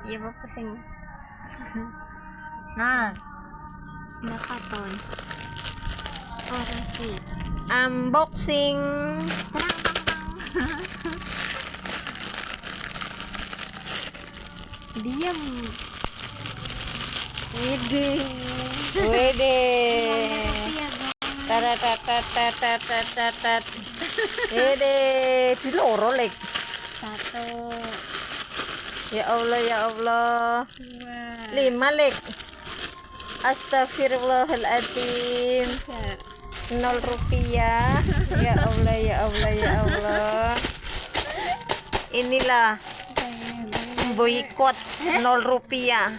Iya po pusing. Nah, Nakaton. Orasi. unboxing. Terang tang. Diam. Wede. Wede. Iya dong. Tat. Wede, di loro lek. Satu. Ya Allah, ya Allah. Dua. 5 lek. Astagfirullahaladzim. 0 rupiah. Ya Allah, ya Allah, ya Allah. Inilah boykot 0 rupiah.